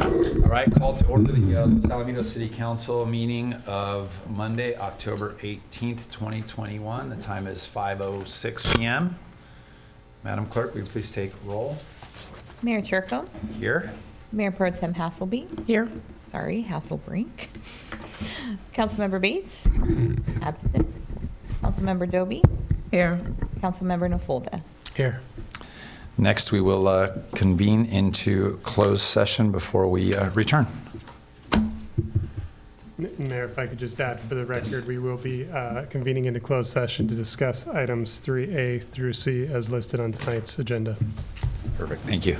All right, call to order the Los Alamitos City Council meeting of Monday, October 18th, 2021. The time is 5:06 p.m. Madam Clerk, will you please take roll? Mayor Churko. Here. Mayor Pro Tem Hasselby. Here. Sorry, Hasselbrink. Councilmember Bates. Absent. Councilmember Doby. Here. Councilmember Nafolda. Here. Next, we will convene into closed session before we return. Mayor, if I could just add for the record, we will be convening into closed session to discuss items 3A through C as listed on tonight's agenda. Perfect, thank you.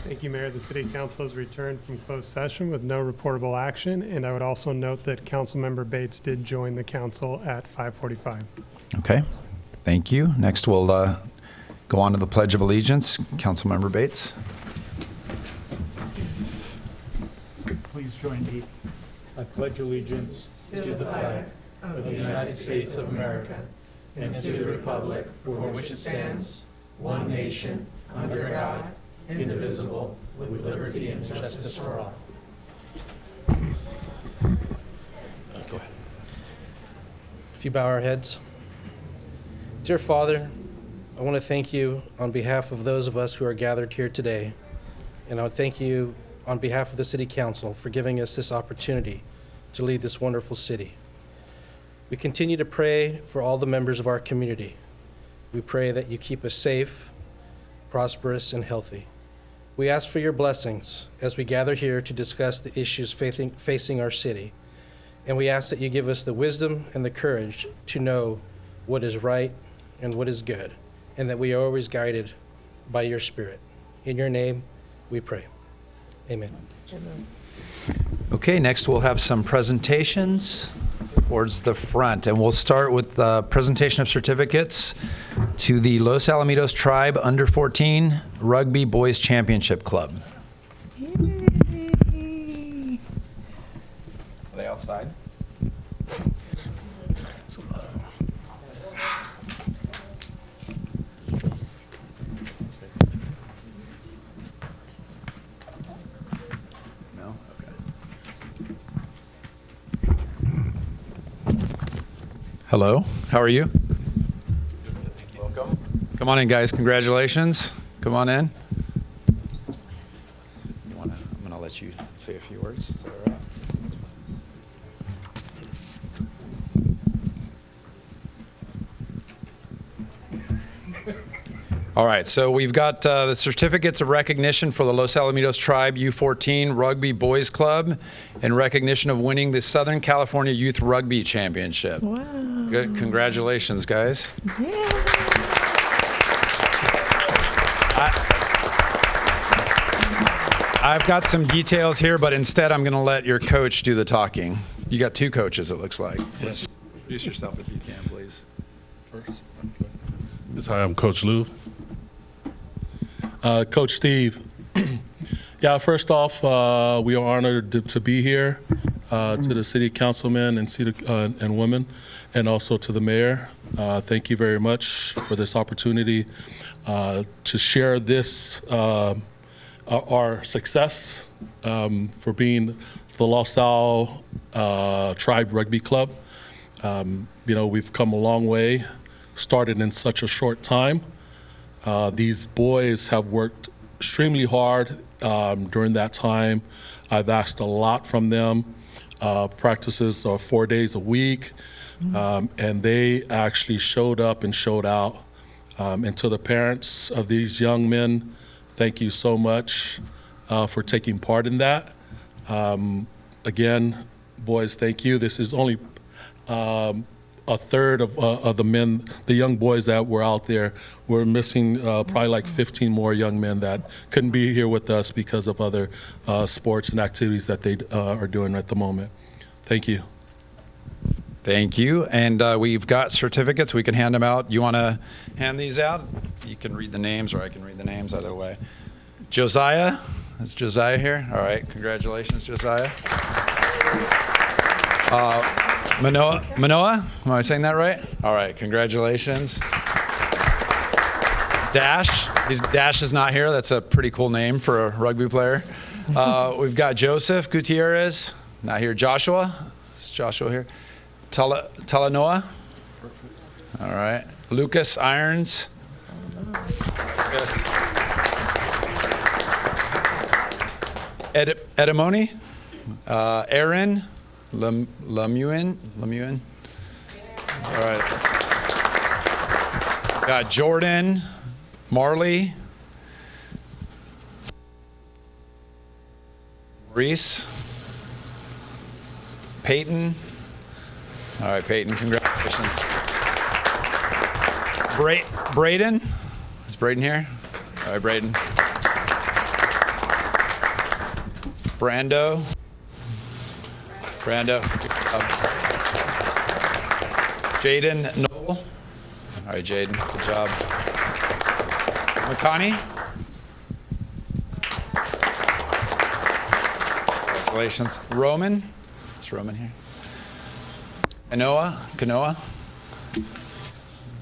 Thank you, Mayor. The City Council has returned from closed session with no reportable action, and I would also note that Councilmember Bates did join the council at 5:45. Okay, thank you. Next, we'll go on to the Pledge of Allegiance. Councilmember Bates. Please join me. I pledge allegiance to the flag of the United States of America and to the republic for which it stands, one nation, under God, indivisible, with liberty and justice for all. Go ahead. If you bow our heads. Dear Father, I want to thank you on behalf of those of us who are gathered here today, and I would thank you on behalf of the City Council for giving us this opportunity to lead this wonderful city. We continue to pray for all the members of our community. We pray that you keep us safe, prosperous, and healthy. We ask for your blessings as we gather here to discuss the issues facing our city. And we ask that you give us the wisdom and the courage to know what is right and what is good, and that we are always guided by your Spirit. In your name, we pray. Amen. Okay, next we'll have some presentations towards the front, and we'll start with the presentation of certificates to the Los Alamitos Tribe Under 14 Rugby Boys Championship Club. Yay. Are they outside? No? Okay. Hello, how are you? Welcome. Come on in, guys. Congratulations. Come on in. I'm going to let you say a few words. Is that all right? All right, so we've got the certificates of recognition for the Los Alamitos Tribe U14 Rugby Boys Club in recognition of winning the Southern California Youth Rugby Championship. Wow. Good. Congratulations, guys. Yeah. I've got some details here, but instead I'm going to let your coach do the talking. You got two coaches, it looks like. Yes. Introduce yourself if you can, please. First. Hi, I'm Coach Lou. Coach Steve. Yeah, first off, we are honored to be here, to the city councilmen and women, and also to the mayor. Thank you very much for this opportunity to share this, our success for being the Los Al Tribe Rugby Club. We've come a long way, started in such a short time. These boys have worked extremely hard during that time. I've asked a lot from them. Practices are 4 days a week, and they actually showed up and showed out. And to the parents of these young men, thank you so much for taking part in that. Again, boys, thank you. This is only a third of the men, the young boys that were out there. We're missing probably like 15 more young men that couldn't be here with us because of other sports and activities that they are doing at the moment. Thank you. Thank you. And we've got certificates. We can hand them out. You want to hand these out? You can read the names, or I can read the names, either way. Josiah. Is Josiah here? All right. Congratulations, Josiah. Manoa. Am I saying that right? All right. Congratulations. Dash. Dash is not here. That's a pretty cool name for a rugby player. We've got Joseph Gutierrez. Not here. Joshua. Is Joshua here? Talanoa. All right. Lucas Irons. Yes. Edamoni. Aaron Lemuin. All right. Got Jordan Marley. Maurice. Peyton. All right, Peyton, congratulations. Braden. Is Braden here? All right, Braden. Brando. Jaden Noel. All right, Jaden, good job. Makani. Congratulations. Roman. Is Roman here? Kanoa.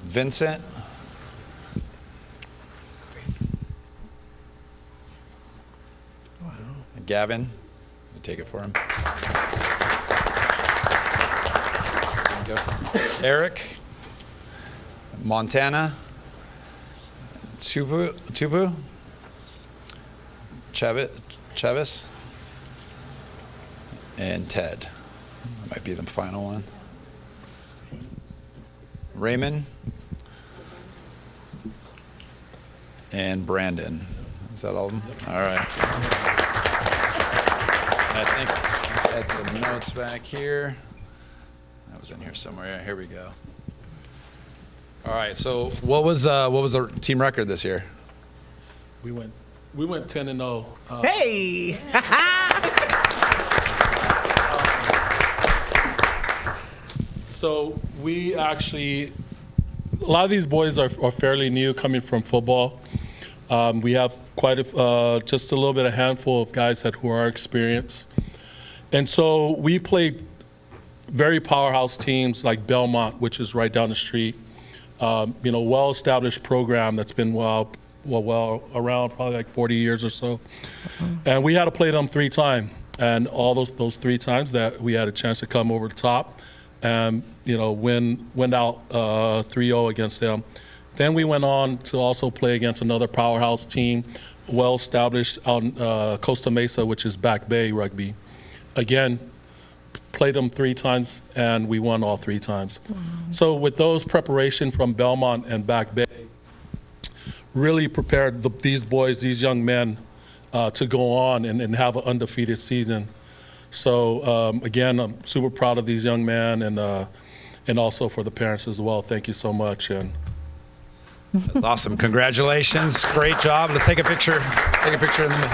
Vincent. Gavin. You take it for him. There you go. Eric. Montana. Tupu. Chavis. And Ted. That might be the final one. Raymond and Brandon. Is that all of them? All right. I think I had some notes back here. That was in here somewhere. Yeah, here we go. All right. So what was the team record this year? We went 10-0. Hey! So we actually, a lot of these boys are fairly new coming from football. We have just a little bit, a handful of guys who are experienced. And so we played very powerhouse teams like Belmont, which is right down the street. Well-established program that's been well around probably like 40 years or so. And we had to play them 3 times. And all those 3 times that we had a chance to come over the top and win out 3-0 against them. Then we went on to also play against another powerhouse team, well established out in Costa Mesa, which is Back Bay Rugby. Again, played them 3 times and we won all 3 times. Wow. So with those preparation from Belmont and Back Bay, really prepared these boys, these young men, to go on and have an undefeated season. So again, I'm super proud of these young men and also for the parents as well. Thank you so much. And that's awesome. Congratulations. Great job. Let's take a picture. Take a picture in the middle.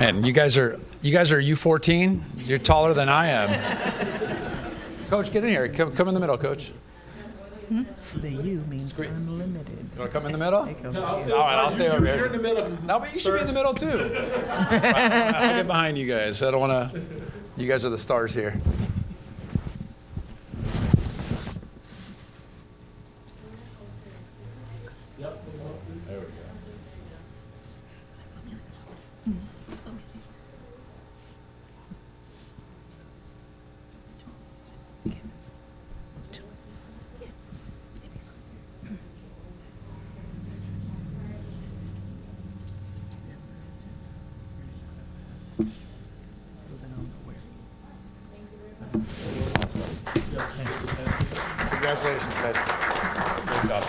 And you guys are U14. You're taller than I am. Coach, get in here. Come in the middle, Coach. The U means unlimited. You want to come in the middle? All right, I'll stay over here. You're in the middle. No, but you should be in the middle too. I'll get behind you guys. I don't want to. You guys are the stars here. There we go. Congratulations, guys. Good job.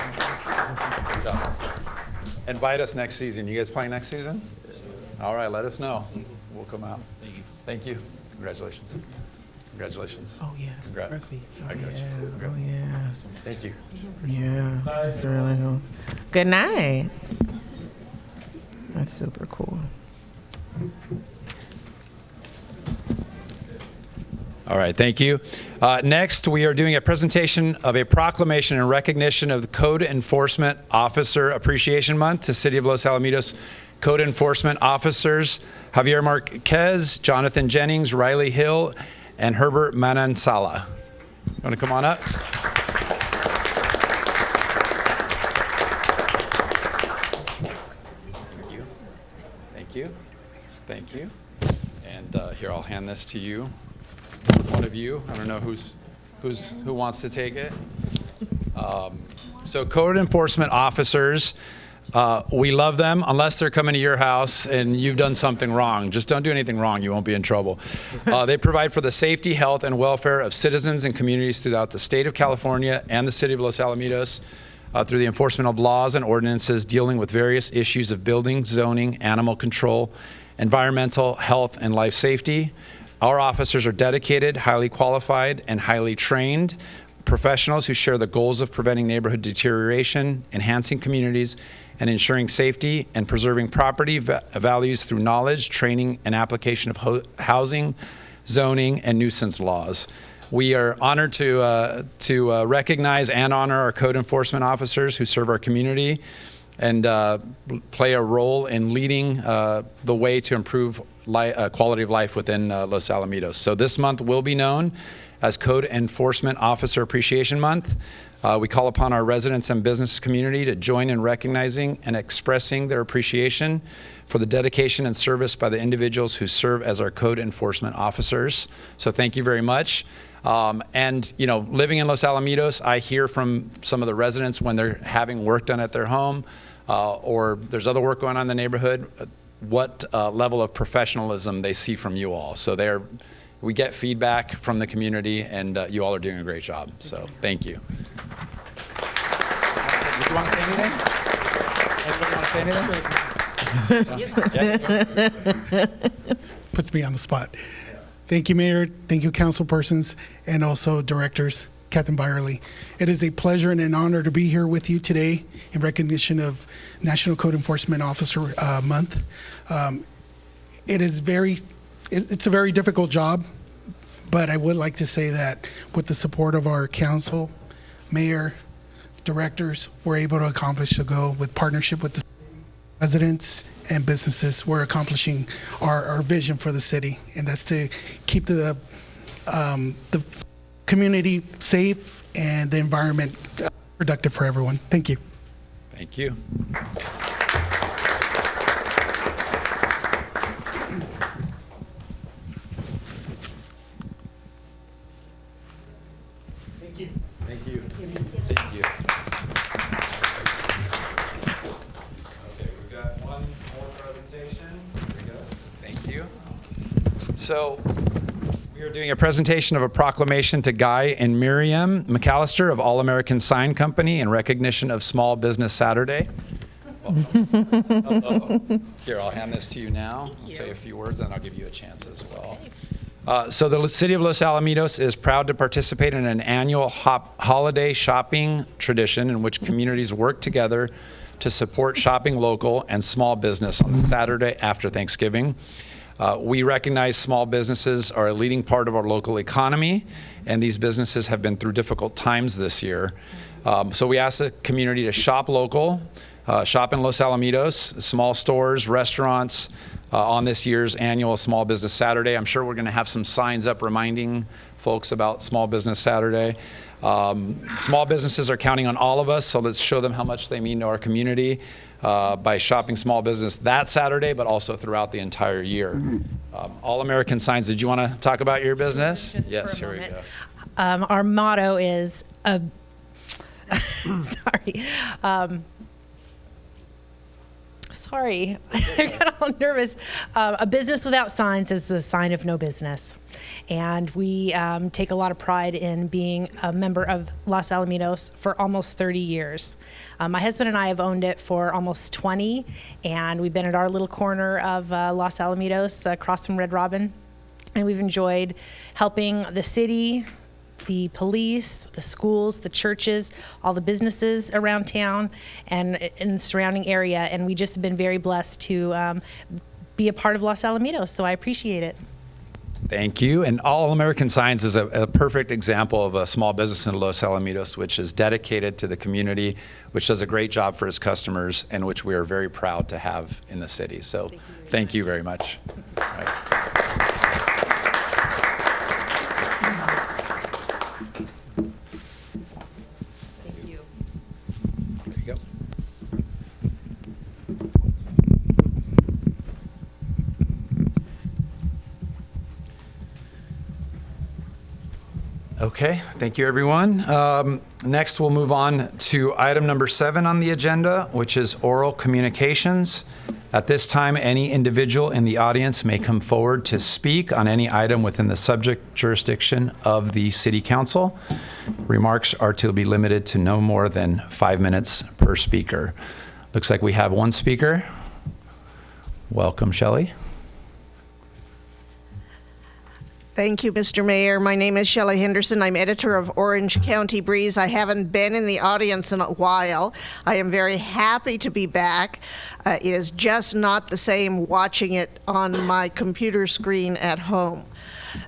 Good job. Invite us next season. You guys playing next season? All right, let us know. We'll come out. Thank you. Congratulations. Congratulations. Oh, yes. Congrats. Rugby. Oh, I got you. yeah. Congrats. Oh, yeah. Thank you. Yeah. That's really cool. Good night. That's super cool. All right, thank you. Next, we are doing a presentation of a proclamation in recognition of the Code Enforcement Officer Appreciation Month to City of Los Alamitos Code Enforcement Officers Javier Marquez, Jonathan Jennings, Riley Hill, and Herbert Manansala. You want to come on up? Thank you. Thank you. Thank you. And here, I'll hand this to you. One of you. I don't know who wants to take it. So code enforcement officers, we love them unless they're coming to your house and you've done something wrong. Just don't do anything wrong. You won't be in trouble. They provide for the safety, health, and welfare of citizens and communities throughout the state of California and the city of Los Alamitos through the enforcement of laws and ordinances dealing with various issues of building, zoning, animal control, environmental, health, and life safety. Our officers are dedicated, highly qualified, and highly trained professionals who share the goals of preventing neighborhood deterioration, enhancing communities, and ensuring safety and preserving property values through knowledge, training, and application of housing, zoning, and nuisance laws. We are honored to recognize and honor our code enforcement officers who serve our community and play a role in leading the way to improve quality of life within Los Alamitos. So this month will be known as Code Enforcement Officer Appreciation Month. We call upon our residents and business community to join in recognizing and expressing their appreciation for the dedication and service by the individuals who serve as our code enforcement officers. So thank you very much. And you know, living in Los Alamitos, I hear from some of the residents when they're having work done at their home or there's other work going on in the neighborhood, what level of professionalism they see from you all. So we get feedback from the community, and you all are doing a great job. So thank you. Do you want to say anything? Anybody want to say anything? Puts me on the spot. Thank you, Mayor. Thank you, council persons, and also directors, Captain Byerly. It is a pleasure and an honor to be here with you today in recognition of National Code Enforcement Officer Month. It's a very difficult job, but I would like to say that with the support of our council, mayor, directors, we're able to accomplish the goal with partnership with the residents and businesses. We're accomplishing our vision for the city, and that's to keep the community safe and the environment productive for everyone. Thank you. Thank you. Thank you. Thank you. Thank you. Okay, we've got one more presentation. There we go. Thank you. So we are doing a presentation of a proclamation to Guy and Miriam McAllister of All American Sign Company in recognition of Small Business Saturday. Here, I'll hand this to you now. I'll say a few words, and I'll give you a chance as well. So the City of Los Alamitos is proud to participate in an annual holiday shopping tradition in which communities work together to support shopping local and small business on the Saturday after Thanksgiving. We recognize small businesses are a leading part of our local economy, and these businesses have been through difficult times this year. So we ask the community to shop local, shop in Los Alamitos, small stores, restaurants, on this year's annual Small Business Saturday. I'm sure we're going to have some signs up reminding folks about Small Business Saturday. Small businesses are counting on all of us, so let's show them how much they mean to our community by shopping small business that Saturday, but also throughout the entire year. All American Signs, did you want to talk about your business? Just Yes, for a here we moment. go. Our motto is, sorry, I got all nervous. A business without signs is a sign of no business. And we take a lot of pride in being a member of Los Alamitos for almost 30 years. My husband and I have owned it for almost 20, and we've been at our little corner of Los Alamitos across from Red Robin And we've enjoyed helping the city, the police, the schools, the churches, all the businesses around town and in the surrounding area. And we just have been very blessed to be a part of Los Alamitos. So I appreciate it. Thank you. And All American Signs is a perfect example of a small business in Los Alamitos, which is dedicated to the community, which does a great job for its customers, and which we are very proud to have in the city. So thank you very much. All right. Thank you. There you go. Okay, thank you, everyone. Next, we'll move on to item number 7 on the agenda, which is oral communications. At this time, any individual in the audience may come forward to speak on any item within the subject jurisdiction of the City Council. Remarks are to be limited to no more than 5 minutes per speaker. Looks like we have one speaker. Welcome, Shelley. Thank you, Mr. Mayor. My name is Shelley Henderson. I'm editor of Orange County Breeze. I haven't been in the audience in a while. I am very happy to be back. It is just not the same watching it on my computer screen at home.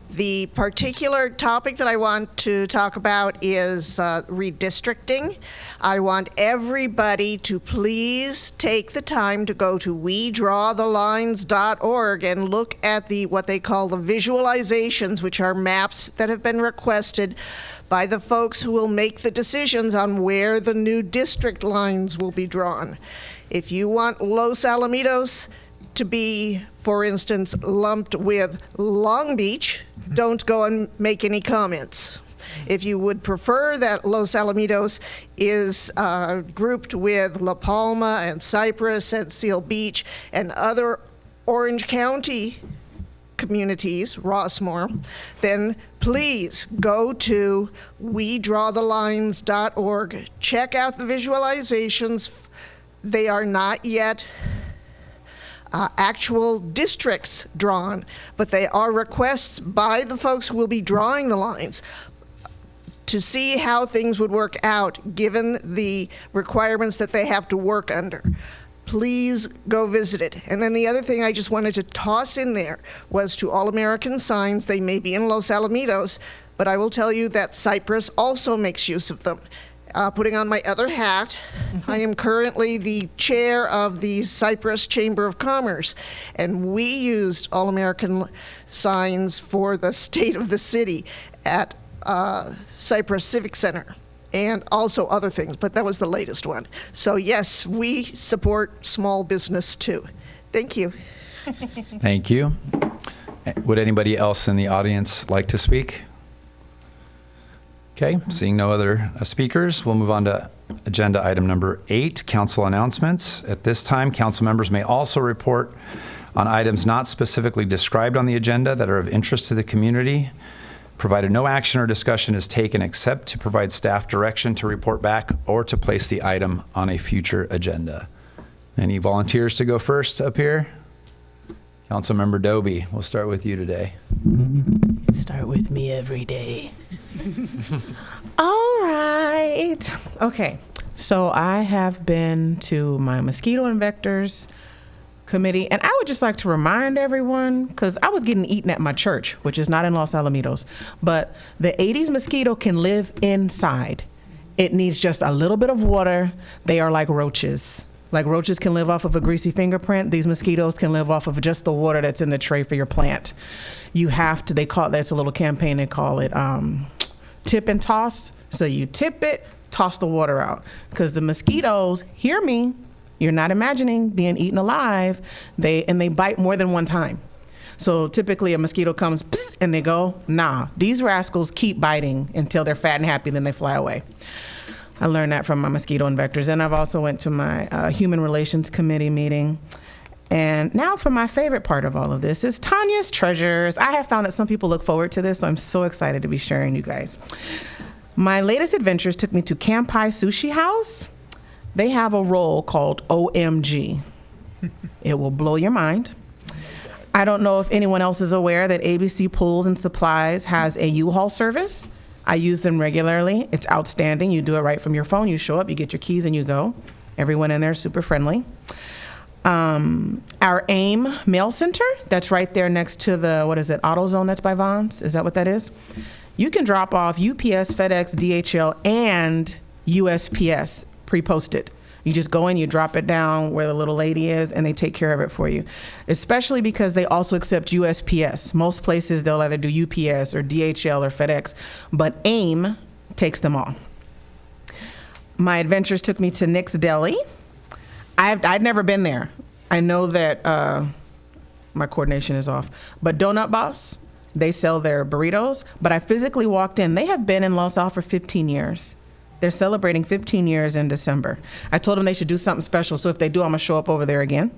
The particular topic that I want to talk about is redistricting. I want everybody to please take the time to go to wedrawthelines.org and look at what they call the visualizations, which are maps that have been requested by the folks who will make the decisions on where the new district lines will be drawn. If you want Los Alamitos to be, for instance, lumped with Long Beach, don't go and make any comments. If you would prefer that Los Alamitos is grouped with La Palma and Cypress and Seal Beach and other Orange County communities, Rossmore, then please go to wedrawthelines.org. Check out the visualizations. They are not yet actual districts drawn, but they are requests by the folks who will be drawing the lines to see how things would work out given the requirements that they have to work under. Please go visit it. And then the other thing I just wanted to toss in there was to All American Signs. They may be in Los Alamitos, but I will tell you that Cypress also makes use of them. Putting on my other hat, I am currently the chair of the Cypress Chamber of Commerce, and we used All American Signs for the state of the city at Cypress Civic Center, and also other things, but that was the latest one. So yes, we support small business too. Thank you. Thank you. Would anybody else in the audience like to speak? Okay, seeing no other speakers, we'll move on to agenda item number 8, council announcements. At this time, council members may also report on items not specifically described on the agenda that are of interest to the community, provided no action or discussion is taken except to provide staff direction to report back or to place the item on a future agenda. Any volunteers to go first up here? Councilmember Doby, we'll start with you today. Start with me every day. All right. Okay. So I have been to my mosquito and vectors committee, and I would just like to remind everyone, because I was getting eaten at my church, which is not in Los Alamitos, but the Aedes mosquito can live inside. It needs just a little bit of water. They are like roaches. Like roaches can live off of a greasy fingerprint, these mosquitoes can live off of just the water that's in the tray for your plant. You have to, they call it, that's a little campaign, they call it tip and toss. So you tip it, toss the water out. Because the mosquitoes, hear me, you're not imagining being eaten alive, they bite more than one time. So typically a mosquito comes psst, and they go, nah. These rascals keep biting until they're fat and happy, then they fly away. I learned that from my mosquito and vectors. And I've also went to my Human Relations Committee meeting. And now for my favorite part of all of this is Tanya's Treasures. I have found that some people look forward to this, so I'm so excited to be sharing you guys. My latest adventures took me to Kampai Sushi House. They have a roll called OMG. It will blow your mind. I don't know if anyone else is aware that ABC Pools and Supplies has a U-Haul service. I use them regularly. It's outstanding. You do it right from your phone. You show up, you get your keys, and you go. Everyone in there is super friendly. Our AIM Mail Center, that's right there next to the, AutoZone that's by Vons? Is that what that is? You can drop off UPS, FedEx, DHL, and USPS pre-posted. You just go in, you drop it down where the little lady is, and they take care of it for you. Especially because they also accept USPS. Most places, they'll either do UPS or DHL or FedEx, but AIM takes them all. My adventures took me to Nick's Deli. I'd never been there. I know that my coordination is off, but Donut Boss, they sell their burritos, but I physically walked in. They have been in Los Al for 15 years. They're celebrating 15 years in December. I told them they should do something special, so if they do, I'm gonna show up over there again.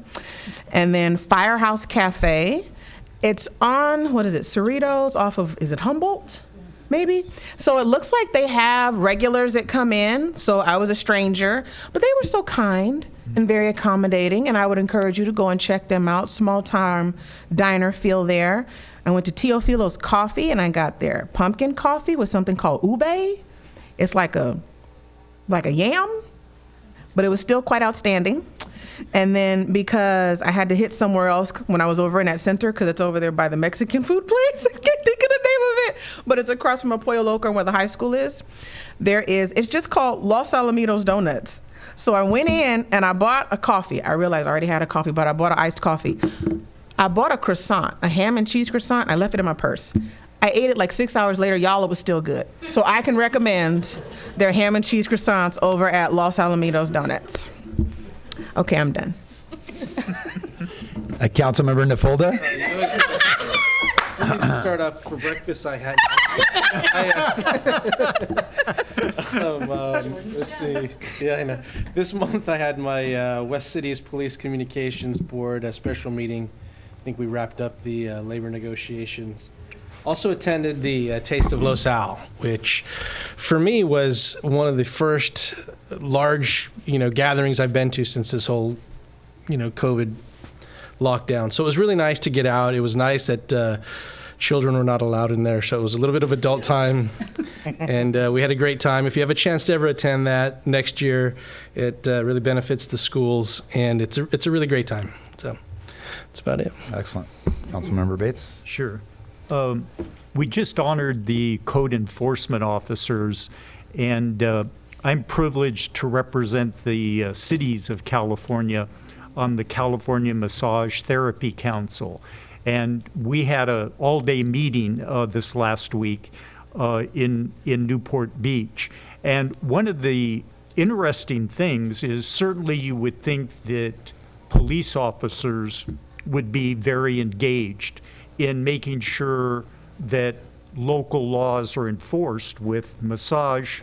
And then Firehouse Cafe, it's on, Cerritos off of, is it Humboldt? Maybe. So it looks like they have regulars that come in, so I was a stranger, but they were so kind and very accommodating, and I would encourage you to go and check them out. Small time diner feel there. I went to Teofilo's Coffee, and I got their pumpkin coffee with something called ube. It's like a yam, but it was still quite outstanding. And then because I had to hit somewhere else when I was over in that center, because it's over there by the Mexican food place, I can't think of the name of it, but it's across from a Pollo Loco and where the high school is. It's just called Los Alamitos Donuts. So I went in and I bought a coffee. I realized I already had a coffee, but I bought an iced coffee. I bought a croissant, a ham and cheese croissant. I left it in my purse. I ate it like 6 hours later. Y'all, it was still good. So I can recommend their ham and cheese croissants over at Los Alamitos Donuts. Okay, I'm done. Councilmember Nafolda? Let me just start off. For breakfast, I had. Let's see. Yeah, I know. This month, I had my West Cities Police Communications Board a special meeting. I think we wrapped up the labor negotiations. Also attended the Taste of Los Al, which for me was one of the first large, gatherings I've been to since this whole, COVID lockdown. So it was really nice to get out. It was nice that children were not allowed in there, so it was a little bit of adult time, and we had a great time. If you have a chance to ever attend that next year, it really benefits the schools, and it's a really great time. So that's about it. Excellent. Councilmember Bates? Sure. We just honored the code enforcement officers, and I'm privileged to represent the cities of California on the California Massage Therapy Council. And we had an all-day meeting this last week in Newport Beach. And one of the interesting things is certainly you would think that police officers would be very engaged in making sure that local laws are enforced with massage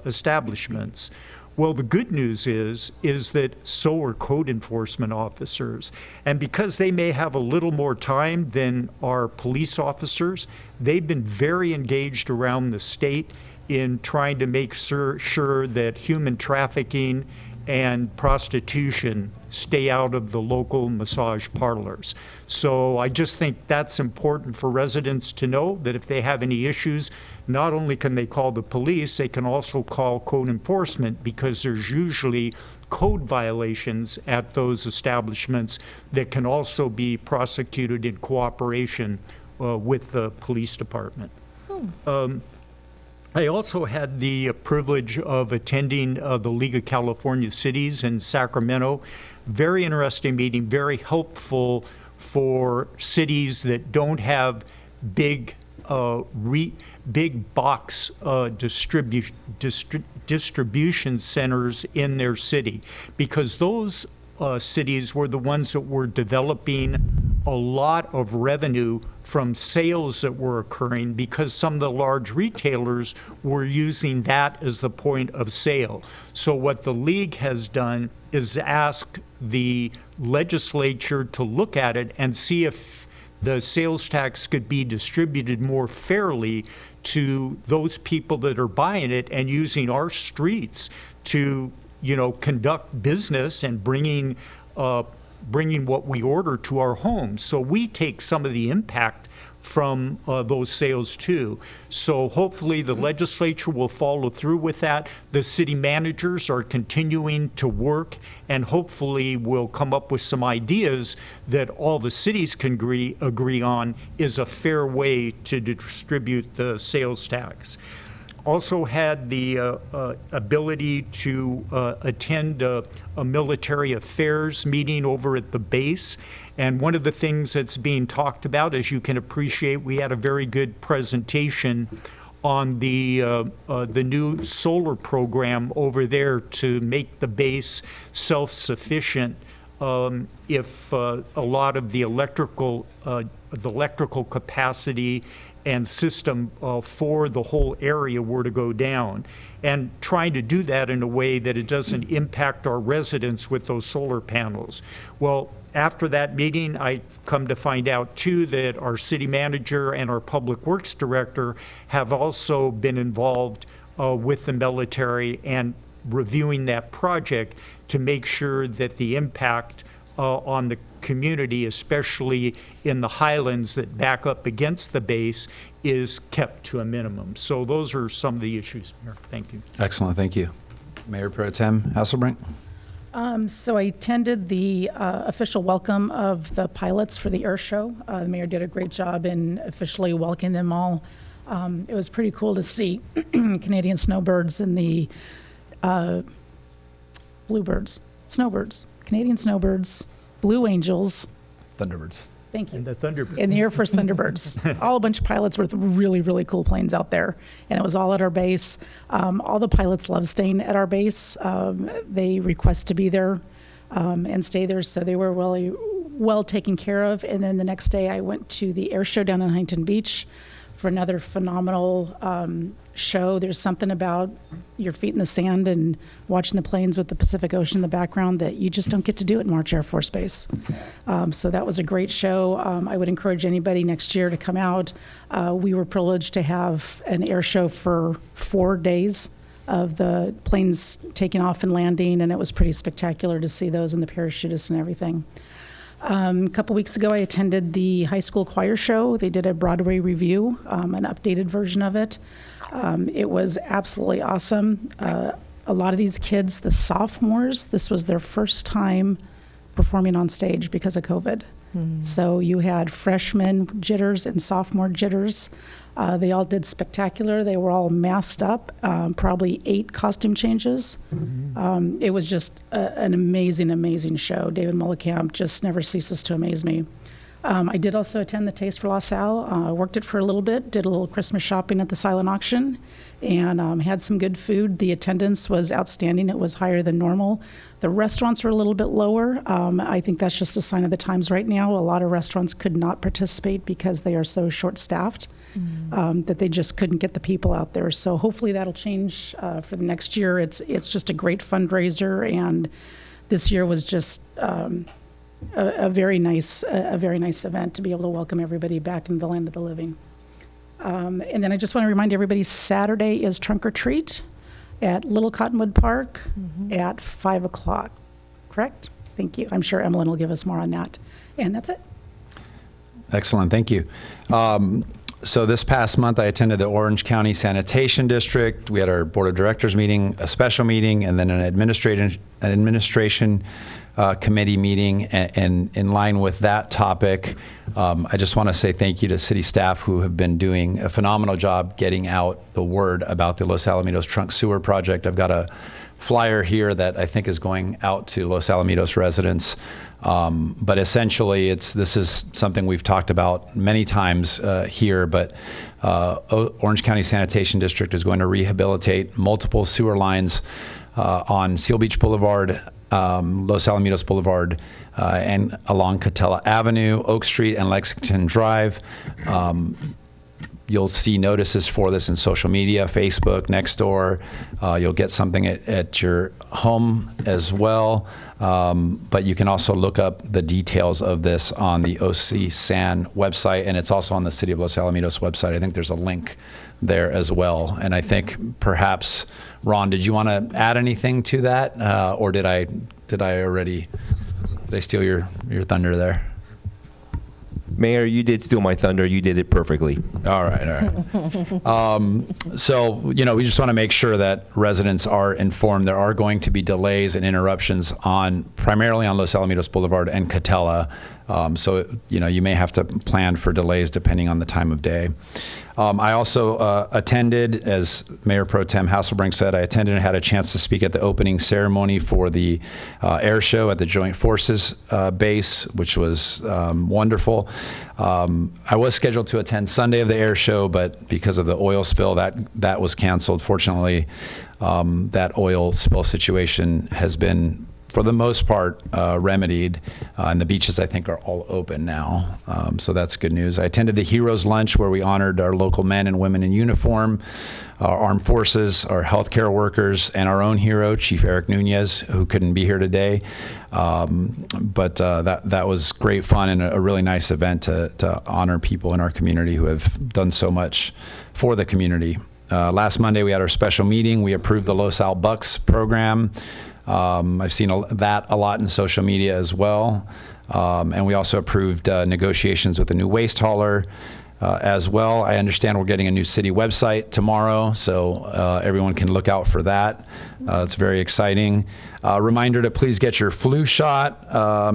establishments. Well, the good news is that so are code enforcement officers. And because they may have a little more time than our police officers, they've been very engaged around the state in trying to make sure that human trafficking and prostitution stay out of the local massage parlors. So I just think that's important for residents to know, that if they have any issues, not only can they call the police, they can also call code enforcement, because there's usually code violations at those establishments that can also be prosecuted in cooperation with the police department. I also had the privilege of attending the League of California Cities in Sacramento. Very interesting meeting, very helpful for cities that don't have big box distribution centers in their city, because those cities were the ones that were developing a lot of revenue from sales that were occurring, because some of the large retailers were using that as the point of sale. So what the league has done is ask the legislature to look at it and see if the sales tax could be distributed more fairly to those people that are buying it and using our streets to, conduct business and bringing bringing what we order to our homes. So we take some of the impact from those sales too. So hopefully the legislature will follow through with that. The city managers are continuing to work and hopefully will come up with some ideas that all the cities can agree on is a fair way to distribute the sales tax. Also had the ability to attend a military affairs meeting over at the base. And one of the things that's being talked about, as you can appreciate, we had a very good presentation on the new solar program over there to make the base self-sufficient if a lot of the electrical capacity and system for the whole area were to go down, and trying to do that in a way that it doesn't impact our residents with those solar panels. Well, after that meeting, I come to find out too that our city manager and our public works director have also been involved with the military and reviewing that project to make sure that the impact on the community, especially in the highlands that back up against the base, is kept to a minimum. So those are some of the issues, Mayor. Thank you. Excellent, thank you. Mayor Pro Tem Hasselbrink? So I attended the official welcome of the pilots for the air show. The mayor did a great job in officially welcoming them all. It was pretty cool to see Canadian snowbirds and the snowbirds, Canadian snowbirds, Blue Angels. Thunderbirds. Thank you. And the Thunderbird. And the Air Force Thunderbirds. All a bunch of pilots with really, really cool planes out there. And it was all at our base. All the pilots love staying at our base. They request to be there and stay there. So they were really well taken care of. And then the next day I went to the air show down in Huntington Beach for another phenomenal show. There's something about your feet in the sand and watching the planes with the Pacific Ocean in the background that you just don't get to do at March Air Force Base. So that was a great show. I would encourage anybody next year to come out. We were privileged to have an air show for 4 days of the planes taking off and landing, and it was pretty spectacular to see those and the parachutists and everything. A couple weeks ago, I attended the high school choir show. They did a Broadway review, an updated version of it. It was absolutely awesome. A lot of these kids, the sophomores, this was their first time performing on stage because of COVID. So you had freshman jitters and sophomore jitters. They all did spectacular. They were all masked up, probably 8 costume changes. It was just an amazing, amazing show. David Mullenkamp just never ceases to amaze me. I did also attend the Taste for LaSalle. I worked it for a little bit, did a little Christmas shopping at the silent auction, and had some good food. The attendance was outstanding. It was higher than normal. The restaurants were a little bit lower. I think that's just a sign of the times right now. A lot of restaurants could not participate because they are so short-staffed that they just couldn't get the people out there. So hopefully that'll change for the next year. It's just a great fundraiser, and this year was just a very nice event to be able to welcome everybody back into the land of the living. And then I just want to remind everybody, Saturday is Trunk or Treat at Little Cottonwood Park at 5 o'clock, correct? Thank you. I'm sure Emmeline will give us more on that. And that's it. Excellent, thank you. So this past month, I attended the Orange County Sanitation District. We had our Board of Directors meeting, a special meeting, and then an administration committee meeting. And in line with that topic, I just want to say thank you to city staff who have been doing a phenomenal job getting out the word about the Los Alamitos Trunk Sewer Project. I've got a flyer here that I think is going out to Los Alamitos residents. But essentially, this is something we've talked about many times here, but Orange County Sanitation District is going to rehabilitate multiple sewer lines on Seal Beach Boulevard, Los Alamitos Boulevard, and along Catella Avenue, Oak Street, and Lexington Drive. You'll see notices for this in social media, Facebook, Nextdoor. You'll get something at your home as well. But you can also look up the details of this on the OC San website, and it's also on the City of Los Alamitos website. I think there's a link there as well. And I think perhaps, Ron, did you want to add anything to that, or did I already? Did I steal your thunder there? Mayor, you did steal my thunder. You did it perfectly. All right. So, we just want to make sure that residents are informed. There are going to be delays and interruptions primarily on Los Alamitos Boulevard and Catella. So, you may have to plan for delays depending on the time of day. I also attended, as Mayor Pro Tem Hasselbrink said, I attended and had a chance to speak at the opening ceremony for the air show at the Joint Forces base, which was wonderful. I was scheduled to attend Sunday of the air show, but because of the oil spill, that was canceled. Fortunately, that oil spill situation has been, for the most part, remedied, and the beaches, I think, are all open now. So that's good news. I attended the Heroes Lunch, where we honored our local men and women in uniform, our armed forces, our healthcare workers, and our own hero, Chief Eric Nunez, who couldn't be here today. But that was great fun and a really nice event to honor people in our community who have done so much for the community. Last Monday, we had our special meeting. We approved the Los Al Bucks program. I've seen that a lot in social media as well. And we also approved negotiations with a new waste hauler as well. I understand we're getting a new city website tomorrow, so everyone can look out for that. It's very exciting. Reminder to please get your flu shot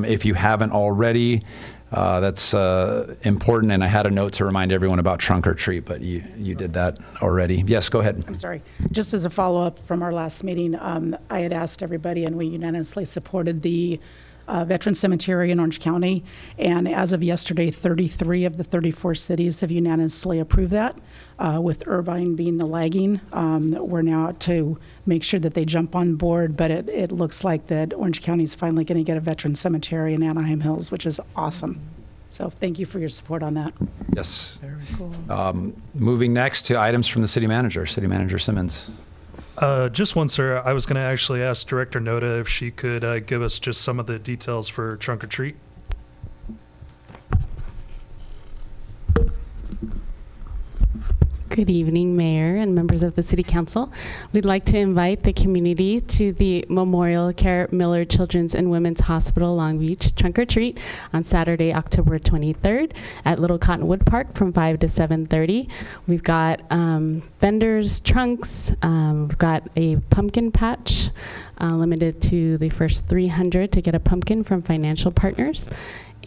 if you haven't already. That's important, and I had a note to remind everyone about trunk or treat, but you did that already. Yes, go ahead. I'm sorry. Just as a follow-up from our last meeting, I had asked everybody, and we unanimously supported the Veteran Cemetery in Orange County. And as of yesterday, 33 of the 34 cities have unanimously approved that, with Irvine being the lagging. We're now out to make sure that they jump on board, but it looks like that Orange County is finally going to get a Veteran Cemetery in Anaheim Hills, which is awesome. So thank you for your support on that. Yes. Very cool. Moving next to items from the City Manager Simmons. Just one, sir. I was going to actually ask Director Noda if she could give us just some of the details for trunk or treat. Good evening, Mayor and members of the City Council. We'd like to invite the community to the Memorial Care Miller Children's and Women's Hospital Long Beach Trunk or Treat on Saturday, October 23rd at Little Cottonwood Park from 5 to 7:30. We've got vendors, trunks, we've got a pumpkin patch limited to the first 300 to get a pumpkin from financial partners.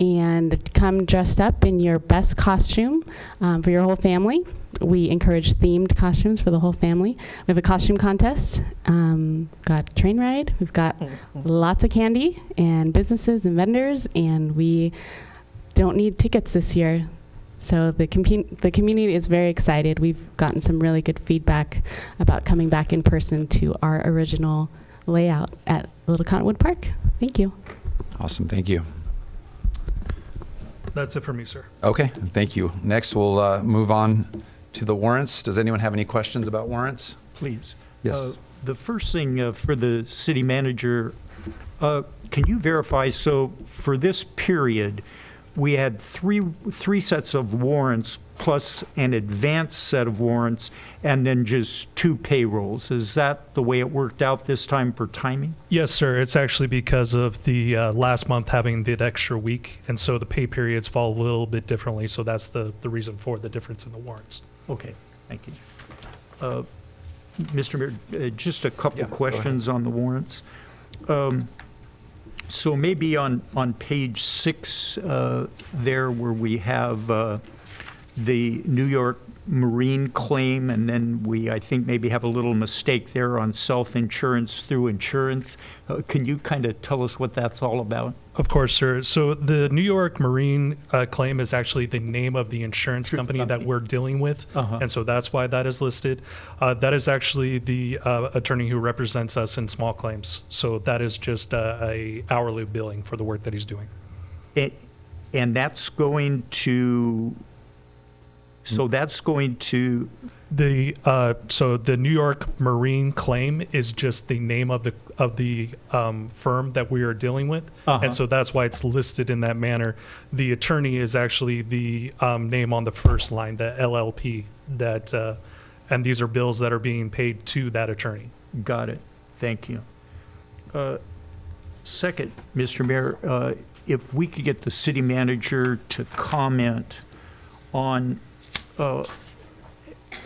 And come dressed up in your best costume for your whole family. We encourage themed costumes for the whole family. We have a costume contest, got a train ride, we've got lots of candy and businesses and vendors, and we don't need tickets this year. So the community is very excited. We've gotten some really good feedback about coming back in person to our original layout at Little Cottonwood Park. Thank you. Awesome, thank you. That's it for me, sir. Okay, thank you. Next, we'll move on to the warrants. Does anyone have any questions about warrants? Please. Yes. The first thing for the city manager, can you verify, so for this period, we had three sets of warrants plus an advanced set of warrants and then just 2 payrolls. Is that the way it worked out this time for timing? Yes, sir. It's actually because of the last month having that extra week, and so the pay periods fall a little bit differently, so that's the reason for the difference in the warrants. Okay, thank you. Mr. Mayor, just a couple Yeah, go questions on the warrants. So maybe on page 6 there where we have the New York Marine claim, and then I think maybe have a little mistake there on self-insurance through insurance. Can you kind of tell us what that's all about? Of course, sir. So the New York Marine claim is actually the name of the insurance company that we're dealing with, and so that's why that is listed. That is actually the attorney who represents us in small claims. So that is just a hourly billing for the work that he's doing. And that's going to... So that's going to... So the New York Marine claim is just the name of the firm that we are dealing with, and so that's why it's listed in that manner. The attorney is actually the name on the first line, the LLP, and these are bills that are being paid to that attorney. Got it. Thank you. Second, Mr. Mayor, if we could get the city manager to comment on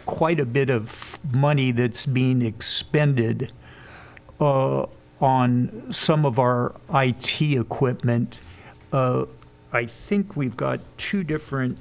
quite a bit of money that's being expended on some of our IT equipment. I think we've got two different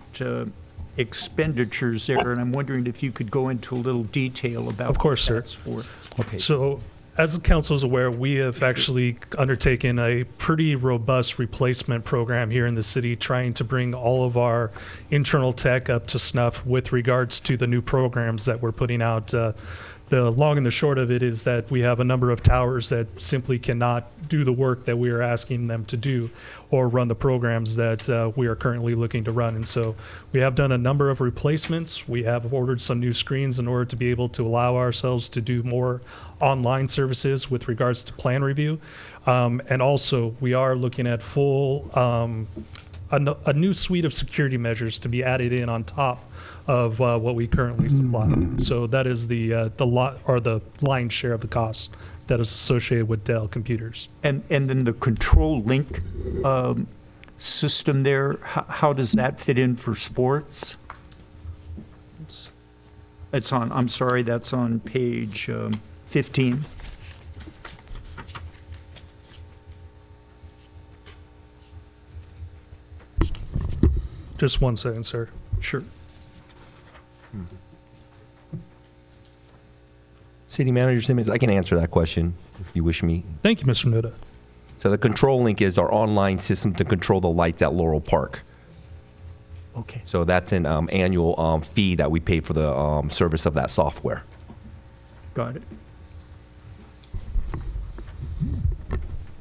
expenditures there, and I'm wondering if you could go into a little detail about Of course, what sir. that's for. Okay. So, as the council is aware, we have actually undertaken a pretty robust replacement program here in the city, trying to bring all of our internal tech up to snuff with regards to the new programs that we're putting out. The long and the short of it is that we have a number of towers that simply cannot do the work that we are asking them to do or run the programs that we are currently looking to run. And so we have done a number of replacements. We have ordered some new screens in order to be able to allow ourselves to do more online services with regards to plan review. And also, we are looking at a new suite of security measures to be added in on top of what we currently supply. So that is the lion's share of the cost that is associated with Dell computers. And then the control link system there, how does that fit in for sports? It's on, I'm sorry, that's on page 15. Just 1 second, sir. Sure. City Manager Simmons, I can answer that question if you wish me. Thank you, Mr. Nuda. So the control link is our online system to control the lights at Laurel Park. Okay. So that's an annual fee that we pay for the service of that software. Got it.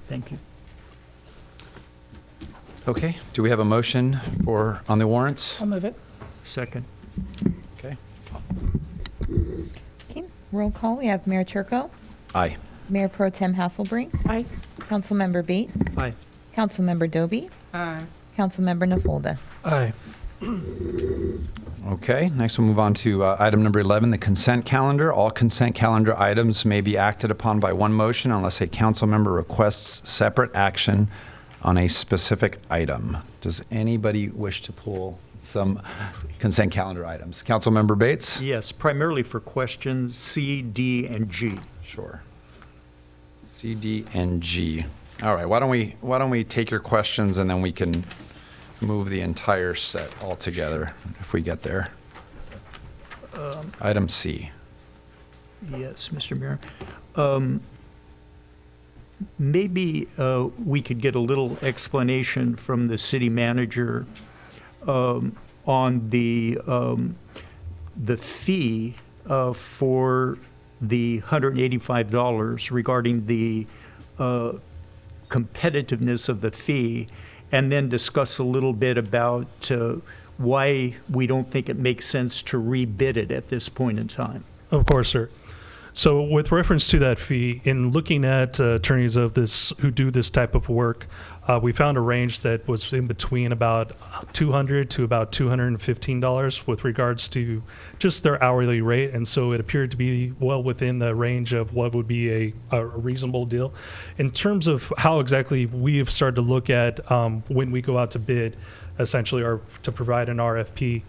Thank you. Okay, do we have a motion on the warrants? I'll move it. Second. Okay. Okay, roll call. We have Mayor Turco, Aye. Mayor Pro Tem Hasselbrink, Aye. Councilmember Bates, Aye. Councilmember Doby, Aye. Councilmember Nafolda. Aye. Okay, next we'll move on to item number 11, the consent calendar. All consent calendar items may be acted upon by one motion unless a council member requests separate action on a specific item. Does anybody wish to pull some consent calendar items? Councilmember Bates? Yes, primarily for questions C, D, and G. Sure. C, D, and G. All right, why don't we take your questions and then we can move the entire set all together if we get there. Item C. Yes, Mr. Mayor. Maybe we could get a little explanation from the city manager on the fee for the $185 regarding the competitiveness of the fee, and then discuss a little bit about why we don't think it makes sense to rebid it at this point in time. Of course, sir. So with reference to that fee, in looking at attorneys of this who do this type of work, we found a range that was in between about $200 to about $215 with regards to just their hourly rate. And so it appeared to be well within the range of what would be a reasonable deal. In terms of how exactly we have started to look at when we go out to bid, essentially, or to provide an RFP,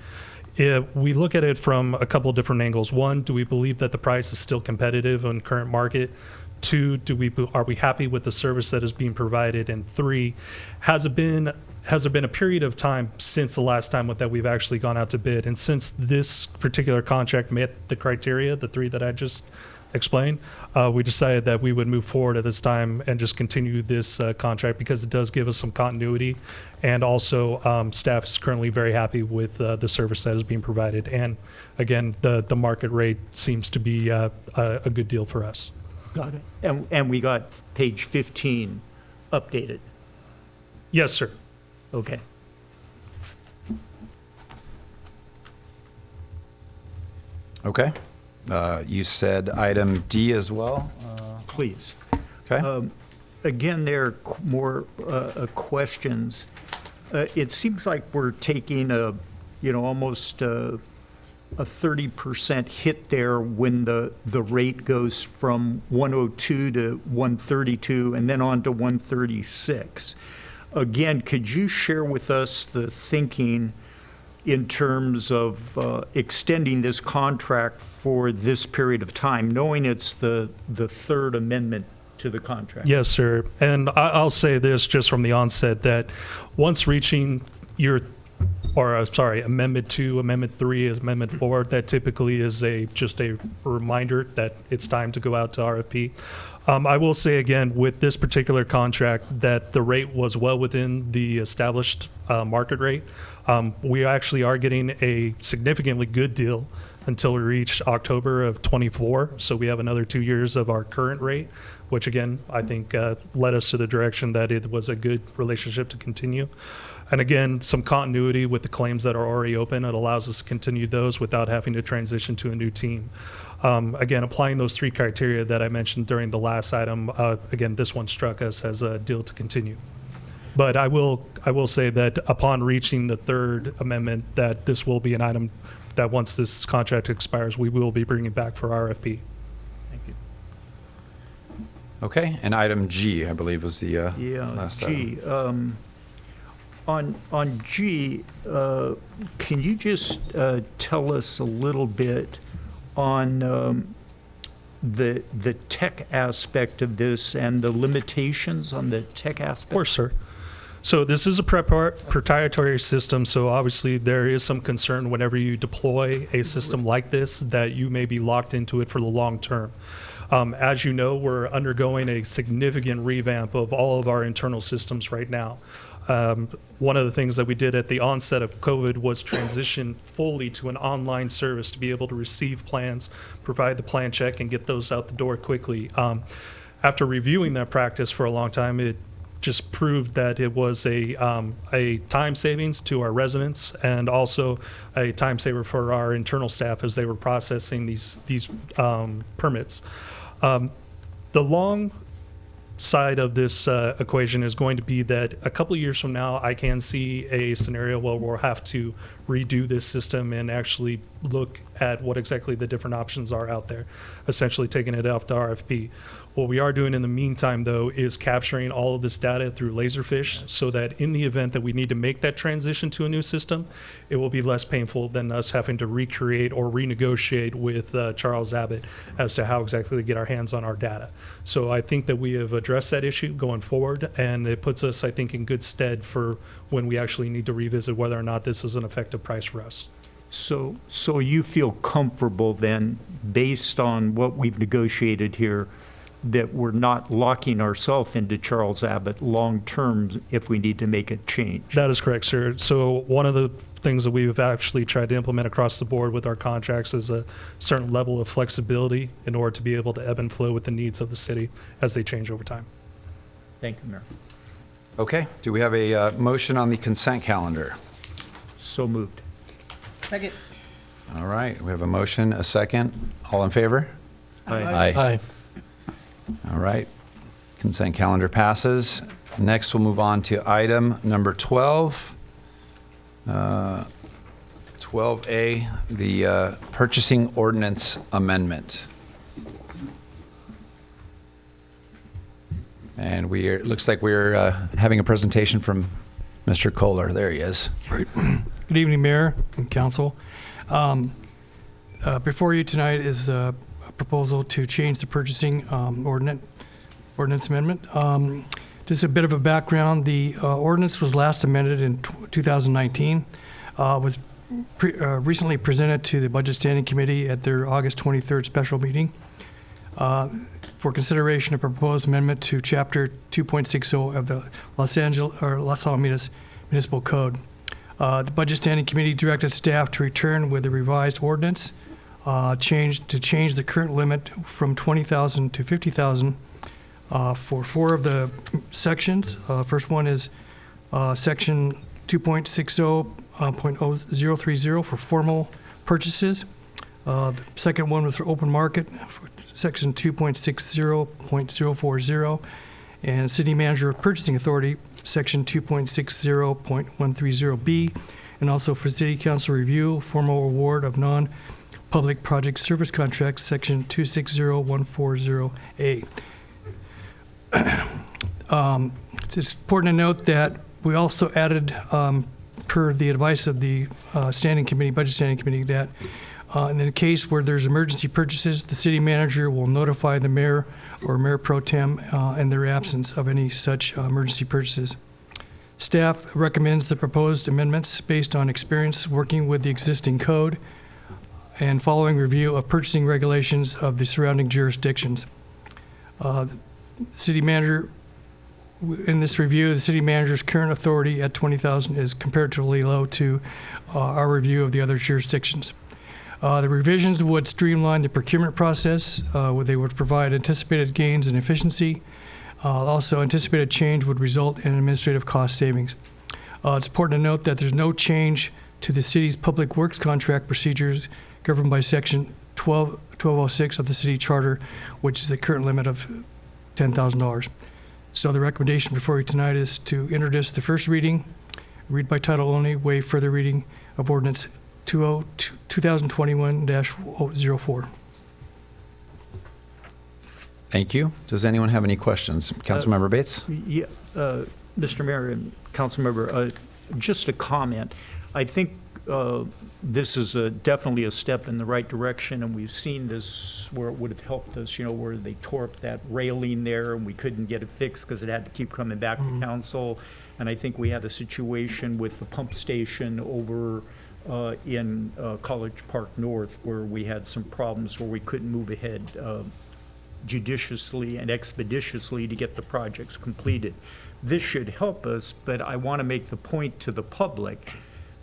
we look at it from a couple of different angles. One, do we believe that the price is still competitive on current market? Two, are we happy with the service that is being provided? And three, has there been a period of time since the last time that we've actually gone out to bid? And since this particular contract met the criteria, the three that I just explained, we decided that we would move forward at this time and just continue this contract because it does give us some continuity. And also, staff is currently very happy with the service that is being provided. And again, the market rate seems to be a good deal for us. Got it. And we got page 15 updated. Yes, sir. Okay. Okay. You said item D as well? Please. Okay. Again, there are more questions. It seems like we're taking almost a 30% hit there when the rate goes from 102 to 132 and then on to 136. Again, could you share with us the thinking in terms of extending this contract for this period of time, knowing it's the third amendment to the contract? Yes, sir. And I'll say this just from the onset, that once reaching Amendment 2, Amendment 3, Amendment 4, that typically is just a reminder that it's time to go out to RFP. I will say again, with this particular contract, that the rate was well within the established market rate. We actually are getting a significantly good deal until we reach October of 24. So we have another 2 years of our current rate, which again, I think led us to the direction that it was a good relationship to continue. And again, some continuity with the claims that are already open. It allows us to continue those without having to transition to a new team. Again, applying those 3 criteria that I mentioned during the last item, again, this one struck us as a deal to continue. But I will say that upon reaching the third amendment, that this will be an item that once this contract expires, we will be bringing back for RFP. Thank you. Okay, and item G, I believe, was the last G. item. On G, can you just tell us a little bit on the tech aspect of this and the limitations on the tech aspect? Of course, sir. So this is a proprietary system, so obviously there is some concern whenever you deploy a system like this that you may be locked into it for the long term. As you know, we're undergoing a significant revamp of all of our internal systems right now. One of the things that we did at the onset of COVID was transition fully to an online service to be able to receive plans, provide the plan check, and get those out the door quickly. After reviewing that practice for a long time, it just proved that it was a time savings to our residents and also a time saver for our internal staff as they were processing these permits. The long side of this equation is going to be that a couple of years from now, I can see a scenario where we'll have to redo this system and actually look at what exactly the different options are out there, essentially taking it off to RFP. What we are doing in the meantime, though, is capturing all of this data through Laserfish so that in the event that we need to make that transition to a new system, it will be less painful than us having to recreate or renegotiate with Charles Abbott as to how exactly to get our hands on our data. So I think that we have addressed that issue going forward, and it puts us, I think, in good stead for when we actually need to revisit whether or not this is an effective price for us. So you feel comfortable then, based on what we've negotiated here, that we're not locking ourselves into Charles Abbott long-term if we need to make a change? That is correct, sir. So one of the things that we've actually tried to implement across the board with our contracts is a certain level of flexibility in order to be able to ebb and flow with the needs of the city as they change over time. Thank you, Mayor. Okay, do we have a motion on the consent calendar? So moved. Second. All right, we have a motion, a second. All in favor? Aye. Aye. All right, consent calendar passes. Next, we'll move on to item number 12. 12A, the purchasing ordinance amendment. And it looks like we're having a presentation from Mr. Kohler. There he is. Right. Good evening, Mayor and Council. Before you tonight is a proposal to change the purchasing ordinance amendment. Just a bit of a background. The ordinance was last amended in 2019. Was recently presented to the Budget Standing Committee at their August 23rd special meeting for consideration of proposed amendment to Chapter 2.60 of the Los Alamitos Municipal Code. The Budget Standing Committee directed staff to return with a revised ordinance change the current limit from $20,000 to $50,000 for 4 of the sections. First one is Section 2.60.030 for formal purchases. The second one was for open market, for Section 2.60.040, and City Manager Purchasing Authority, Section 2.60.130B. and also for City Council review, formal award of non-public project service contracts, Section 260140A. It's important to note that we also added, per the advice of the budget standing committee, that in the case where there's emergency purchases, the city manager will notify the mayor or mayor pro tem in their absence of any such emergency purchases. Staff recommends the proposed amendments based on experience working with the existing code and following review of purchasing regulations of the surrounding jurisdictions. City manager, in this review, the city manager's current authority at $20,000 is comparatively low to our review of the other jurisdictions. The revisions would streamline the procurement process. They would provide anticipated gains in efficiency. Also, anticipated change would result in administrative cost savings. It's important to note that there's no change to the city's public works contract procedures governed by Section 1206 of the city charter, which is the current limit of $10,000. So the recommendation before you tonight is to introduce the first reading, read by title only, waive further reading of ordinance 2021-04. Thank you. Does anyone have any questions? Councilmember Bates? Yeah, Mr. Mayor and Councilmember, just a comment. I think this is definitely a step in the right direction, and we've seen this where it would have helped us, where they tore up that railing there and we couldn't get it fixed because it had to keep coming back to council. And I think we had a situation with the pump station over in College Park North where we had some problems where we couldn't move ahead judiciously and expeditiously to get the projects completed. This should help us, but I want to make the point to the public.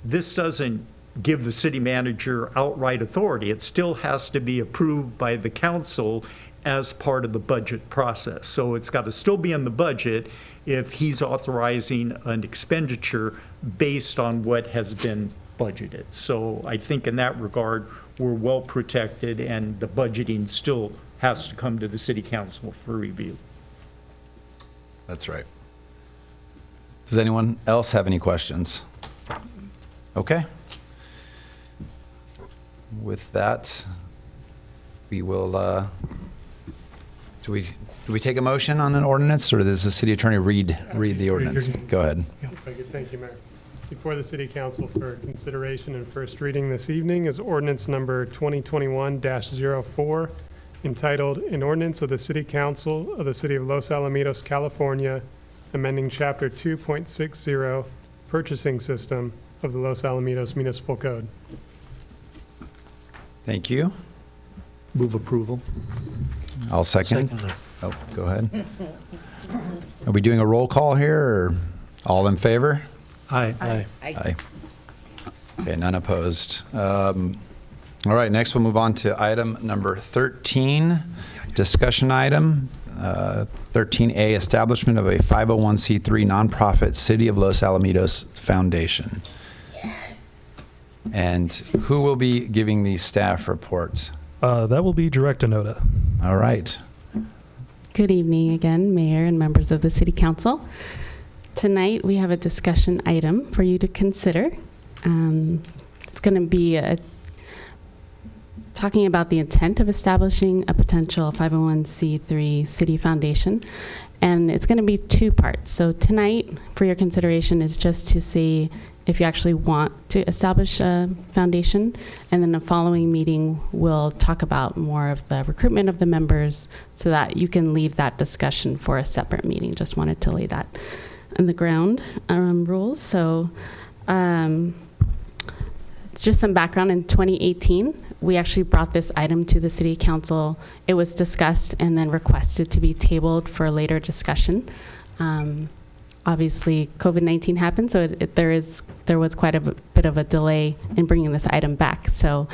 This doesn't give the city manager outright authority. It still has to be approved by the council as part of the budget process. So it's got to still be in the budget if he's authorizing an expenditure based on what has been budgeted. So I think in that regard, we're well protected, and the budgeting still has to come to the city council for review. That's right. Does anyone else have any questions? Okay. With that, we will, do we take a motion on an ordinance, or does the city attorney read the ordinance? Go ahead. If I could, thank you, Mayor. Before the City Council for consideration and first reading this evening is ordinance number 2021-04, entitled An Ordinance of the City Council of the City of Los Alamitos, California, amending Chapter 2.60, Purchasing System of the Los Alamitos Municipal Code. Thank you. Move approval. I'll second. Oh, go ahead. Are we doing a roll call here, or all in favor? Aye. Aye. Okay, none opposed. All right, next we'll move on to item number 13, discussion item. 13A, establishment of a 501c3 nonprofit City of Los Alamitos Foundation. Yes. And who will be giving the staff reports? That will be Director Noda. All right. Good evening again, Mayor and members of the City Council. Tonight we have a discussion item for you to consider. It's going to be talking about the intent of establishing a potential 501c3 city foundation, and it's going to be two parts. So tonight, for your consideration, is just to see if you actually want to establish a foundation, and then the following meeting we'll talk about more of the recruitment of the members so that you can leave that discussion for a separate meeting. Just wanted to lay that in the ground rules. So it's just some background. In 2018, we actually brought this item to the City Council. It was discussed and then requested to be tabled for later discussion. Obviously, COVID-19 happened, so there was quite a bit of a delay in bringing this item back. So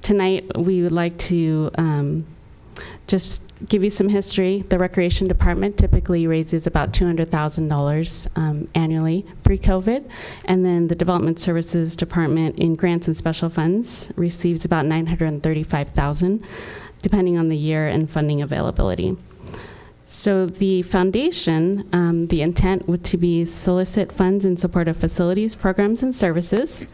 tonight, we would like to just give you some history. The Recreation Department typically raises about $200,000 annually pre-COVID, and then the Development Services Department in grants and special funds receives about $935,000, depending on the year and funding availability. So the foundation, the intent would to be solicit funds in support of facilities, programs, and services,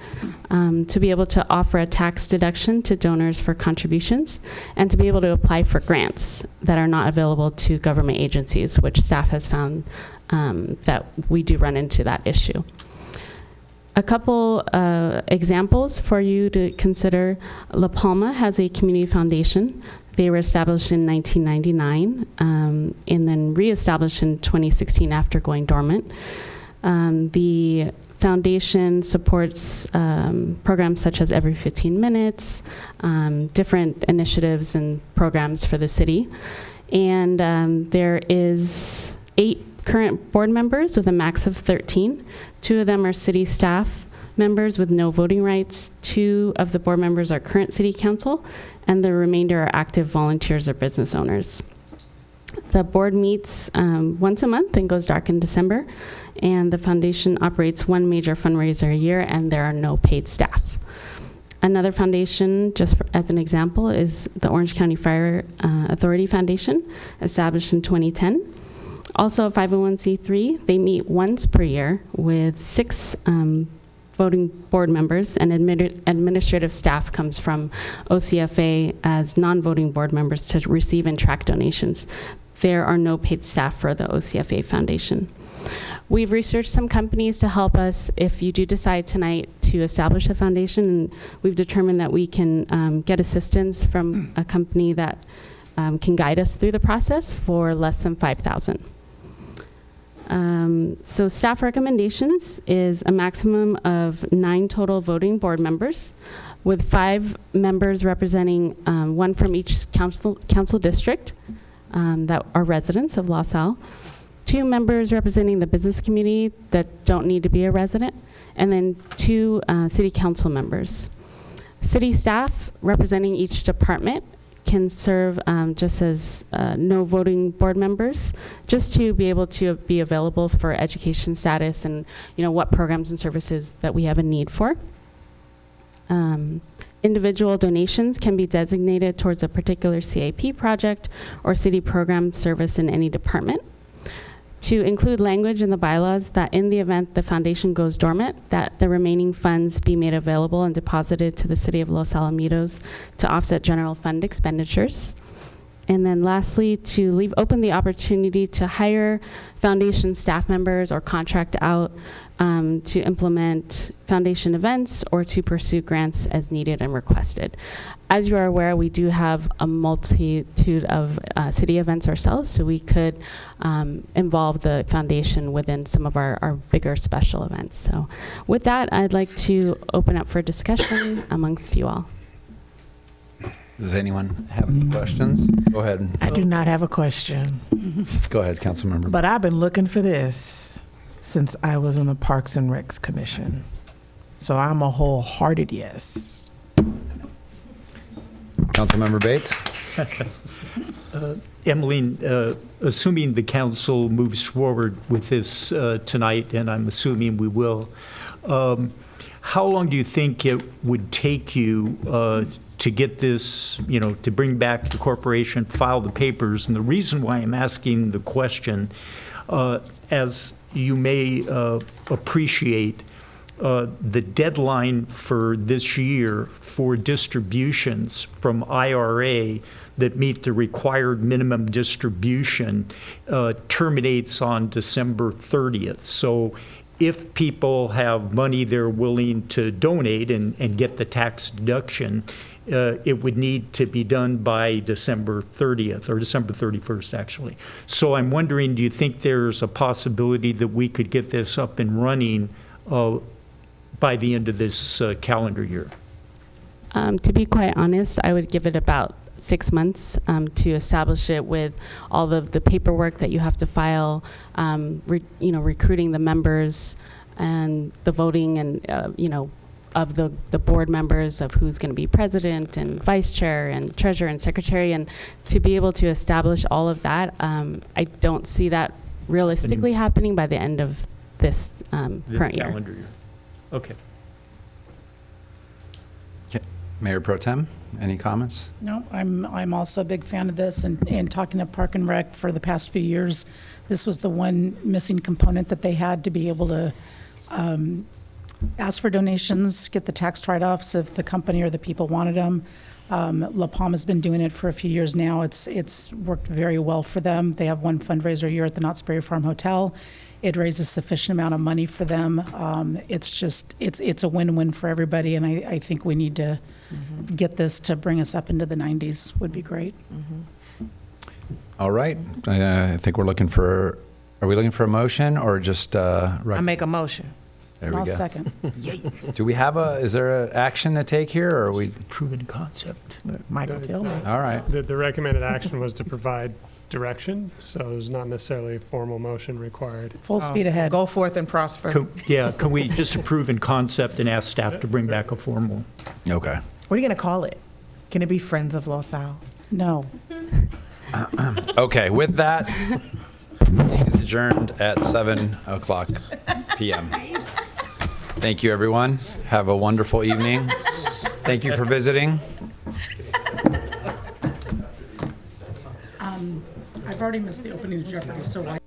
to be able to offer a tax deduction to donors for contributions, and to be able to apply for grants that are not available to government agencies, which staff has found that we do run into that issue. A couple examples for you to consider. La Palma has a community foundation. They were established in 1999 and then reestablished in 2016 after going dormant. The foundation supports programs such as Every 15 Minutes, different initiatives and programs for the city. And there is 8 current board members with a max of 13. 2 of them are city staff members with no voting rights. 2 of the board members are current city council, and the remainder are active volunteers or business owners. The board meets once a month and goes dark in December, and the foundation operates 1 major fundraiser a year, and there are no paid staff. Another foundation, just as an example, is the Orange County Fire Authority Foundation, established in 2010. Also a 501c3, they meet once per year with 6 voting board members, and administrative staff comes from OCFA as non-voting board members to receive and track donations. There are no paid staff for the OCFA Foundation. We've researched some companies to help us if you do decide tonight to establish a foundation, and we've determined that we can get assistance from a company that can guide us through the process for less than $5,000. So staff recommendations is a maximum of 9 total voting board members, with 5 members representing 1 from each council district that are residents of LaSalle, 2 members representing the business community that don't need to be a resident, and then 2 city council members. City staff representing each department can serve just as no voting board members, just to be able to be available for education status and what programs and services that we have a need for. Individual donations can be designated towards a particular CIP project or city program service in any department. To include language in the bylaws that in the event the foundation goes dormant, that the remaining funds be made available and deposited to the city of Los Alamitos to offset general fund expenditures. And then lastly, to leave open the opportunity to hire foundation staff members or contract out to implement foundation events or to pursue grants as needed and requested. As you are aware, we do have a multitude of city events ourselves, so we could involve the foundation within some of our bigger special events. So with that, I'd like to open up for discussion amongst you all. Does anyone have any questions? Go ahead. I do not have a question, Go ahead, Councilmember. but I've been looking for this since I was on the Parks and Recs Commission. So I'm a wholehearted yes. Councilmember Bates? Emmeline, assuming the council moves forward with this tonight, and I'm assuming we will, how long do you think it would take you to get this, to bring back the corporation, file the papers? And the reason why I'm asking the question, as you may appreciate, the deadline for this year for distributions from IRA that meet the required minimum distribution terminates on December 30th. So if people have money they're willing to donate and get the tax deduction, it would need to be done by December 30th, or December 31st, actually. So I'm wondering, do you think there's a possibility that we could get this up and running by the end of this calendar year? To be quite honest, I would give it about 6 months to establish it with all of the paperwork that you have to file, recruiting the members and the voting and, of the board members of who's going to be president and vice chair and treasurer and secretary. And to be able to establish all of that, I don't see that realistically happening by the end of this current year. Calendar year. Okay. Mayor Pro Tem, any comments? No, I'm also a big fan of this, and talking to Park and Rec for the past few years, this was the one missing component that they had to be able to ask for donations, get the tax write-offs if the company or the people wanted them. La Palma has been doing it for a few years now. It's worked very well for them. They have one fundraiser a year at the Knott's Berry Farm Hotel. It raises sufficient amount of money for them. It's a win-win for everybody, and I think we need to get this to bring us up into the 90s would be great. All right. I think we're looking for, are we looking for a motion or just? I make a motion. There we I'll go. second. Do we have is there an action to take here or are we? Proven concept. Michael, tell me. All right. The recommended action was to provide direction, so there's not necessarily a formal motion required. Full speed ahead. Go forth and prosper. Can we just approve in concept and ask staff to bring back a formal? Okay. What are you going to call it? Can it be Friends of Los Al? No. Okay, with that, meeting is adjourned at 7:00 p.m. Thank you, everyone. Have a wonderful evening. Thank you for visiting. I've already missed the opening of Jeopardy, so why?